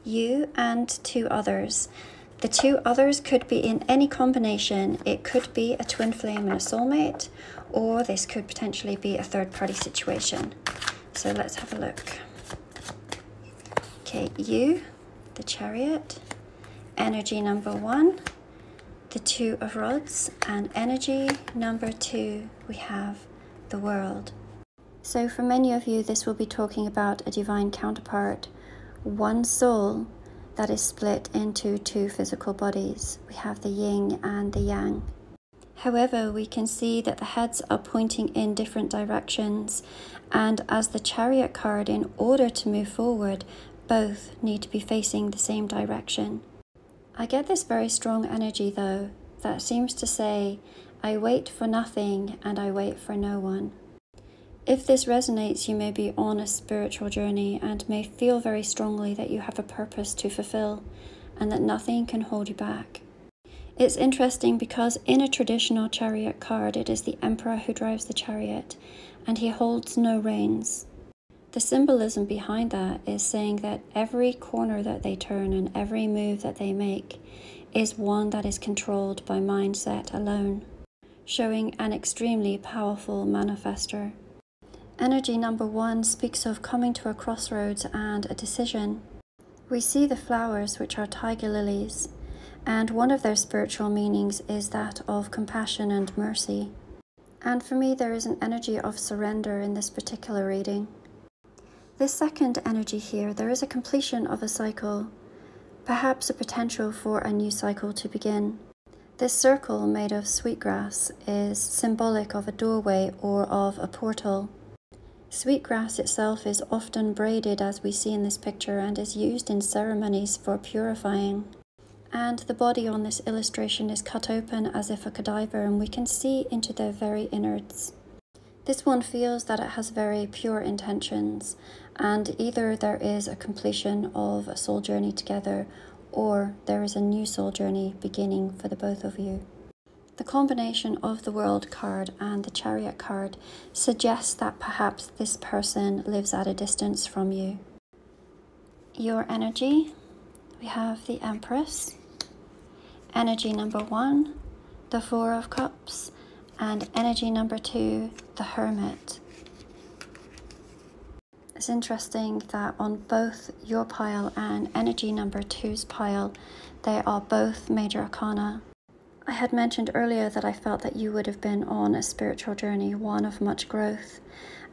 You and two others. The two others could be in any combination. It could be a twin flame and a soulmate, or this could potentially be a third-party situation. So let's have a look. Okay, you, the Chariot, energy number 1, the Two of Rods, and energy number 2, we have the World. So for many of you, this will be talking about a divine counterpart, one soul that is split into two physical bodies. We have the yin and the yang. However, we can see that the heads are pointing in different directions, and as the Chariot card, in order to move forward, both need to be facing the same direction. I get this very strong energy though, that seems to say, I wait for nothing and I wait for no one. If this resonates, you may be on a spiritual journey and may feel very strongly that you have a purpose to fulfill and that nothing can hold you back. It's interesting because in a traditional Chariot card, it is the Emperor who drives the chariot and he holds no reins. The symbolism behind that is saying that every corner that they turn and every move that they make is one that is controlled by mindset alone, showing an extremely powerful manifestor. Energy number 1 speaks of coming to a crossroads and a decision. We see the flowers, which are tiger lilies, and one of their spiritual meanings is that of compassion and mercy. And for me, there is an energy of surrender in this particular reading. This second energy here, there is a completion of a cycle, perhaps a potential for a new cycle to begin. This circle made of sweetgrass is symbolic of a doorway or of a portal. Sweetgrass itself is often braided as we see in this picture and is used in ceremonies for purifying. And the body on this illustration is cut open as if a cadaver, and we can see into their very innards. This one feels that it has very pure intentions, and either there is a completion of a soul journey together or there is a new soul journey beginning for the both of you. The combination of the World card and the Chariot card suggests that perhaps this person lives at a distance from you. Your energy, we have the Empress, energy number 1, the Four of Cups, and energy number 2, the Hermit. It's interesting that on both your pile and energy number 2's pile, they are both major arcana. I had mentioned earlier that I felt that you would have been on a spiritual journey, one of much growth,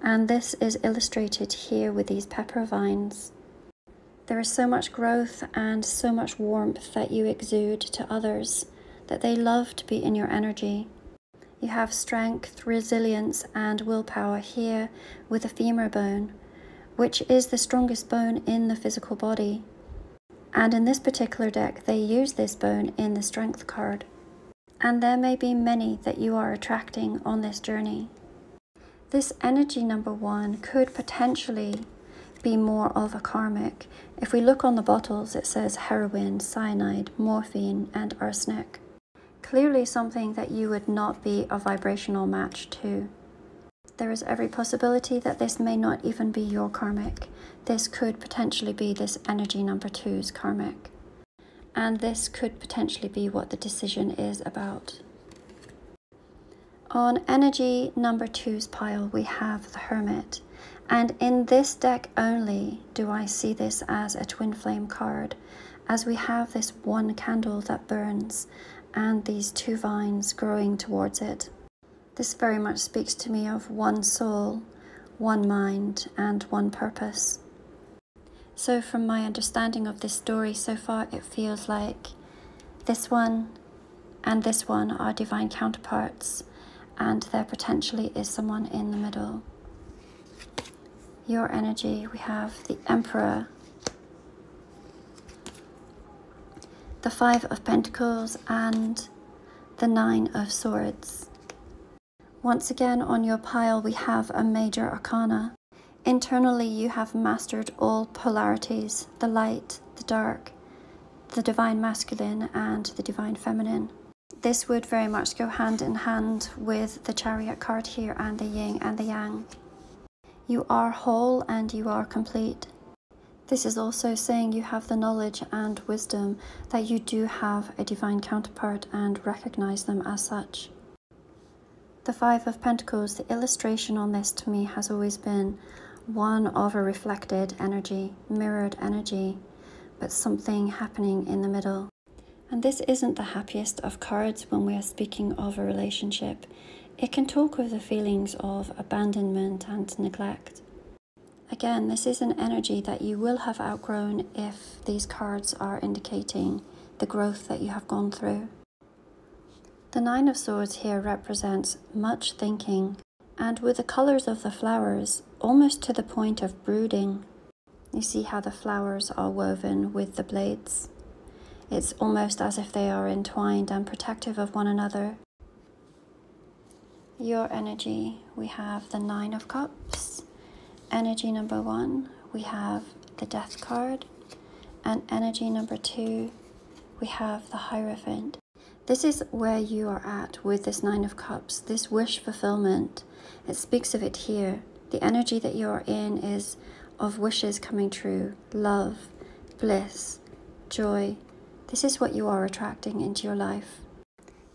and this is illustrated here with these pepper vines. There is so much growth and so much warmth that you exude to others, that they love to be in your energy. You have strength, resilience, and willpower here with the femur bone, which is the strongest bone in the physical body. And in this particular deck, they use this bone in the Strength card. And there may be many that you are attracting on this journey. This energy number 1 could potentially be more of a karmic. If we look on the bottles, it says heroin, cyanide, morphine, and arsenic. Clearly something that you would not be a vibrational match to. There is every possibility that this may not even be your karmic. This could potentially be this energy number 2's karmic. And this could potentially be what the decision is about. On energy number 2's pile, we have the Hermit. And in this deck only do I see this as a twin flame card, as we have this one candle that burns and these two vines growing towards it. This very much speaks to me of one soul, one mind, and one purpose. So from my understanding of this story so far, it feels like this one and this one are divine counterparts, and there potentially is someone in the middle. Your energy, we have the Emperor, the Five of Pentacles, and the Nine of Swords. Once again, on your pile, we have a major arcana. Internally, you have mastered all polarities, the light, the dark, the divine masculine, and the divine feminine. This would very much go hand in hand with the Chariot card here and the yin and the yang. You are whole and you are complete. This is also saying you have the knowledge and wisdom that you do have a divine counterpart and recognize them as such. The Five of Pentacles, the illustration on this to me has always been one of a reflected energy, mirrored energy, but something happening in the middle. And this isn't the happiest of cards when we are speaking of a relationship. It can talk of the feelings of abandonment and neglect. Again, this is an energy that you will have outgrown if these cards are indicating the growth that you have gone through. The Nine of Swords here represents much thinking, and with the colors of the flowers, almost to the point of brooding. You see how the flowers are woven with the blades. It's almost as if they are entwined and protective of one another. Your energy, we have the Nine of Cups. Energy number 1, we have the Death card. And energy number 2, we have the Hierophant. This is where you are at with this Nine of Cups, this wish fulfillment. It speaks of it here. The energy that you are in is of wishes coming true, love, bliss, joy. This is what you are attracting into your life.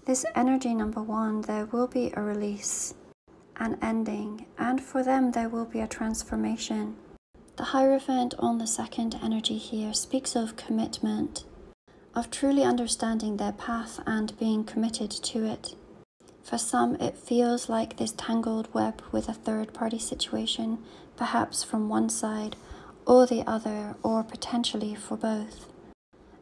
This energy number 1, there will be a release, an ending, and for them there will be a transformation. The Hierophant on the second energy here speaks of commitment, of truly understanding their path and being committed to it. For some, it feels like this tangled web with a third-party situation, perhaps from one side or the other, or potentially for both.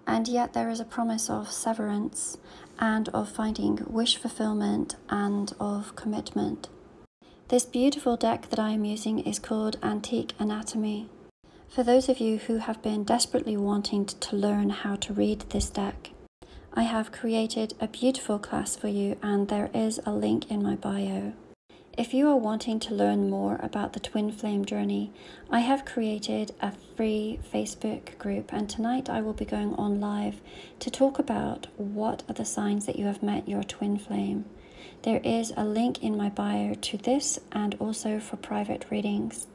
And yet there is a promise of severance and of finding wish fulfillment and of commitment. This beautiful deck that I am using is called Antique Anatomy. For those of you who have been desperately wanting to learn how to read this deck, I have created a beautiful class for you, and there is a link in my bio. If you are wanting to learn more about the twin flame journey, I have created a free Facebook group, and tonight I will be going on live to talk about what are the signs that you have met your twin flame. There is a link in my bio to this and also for private readings.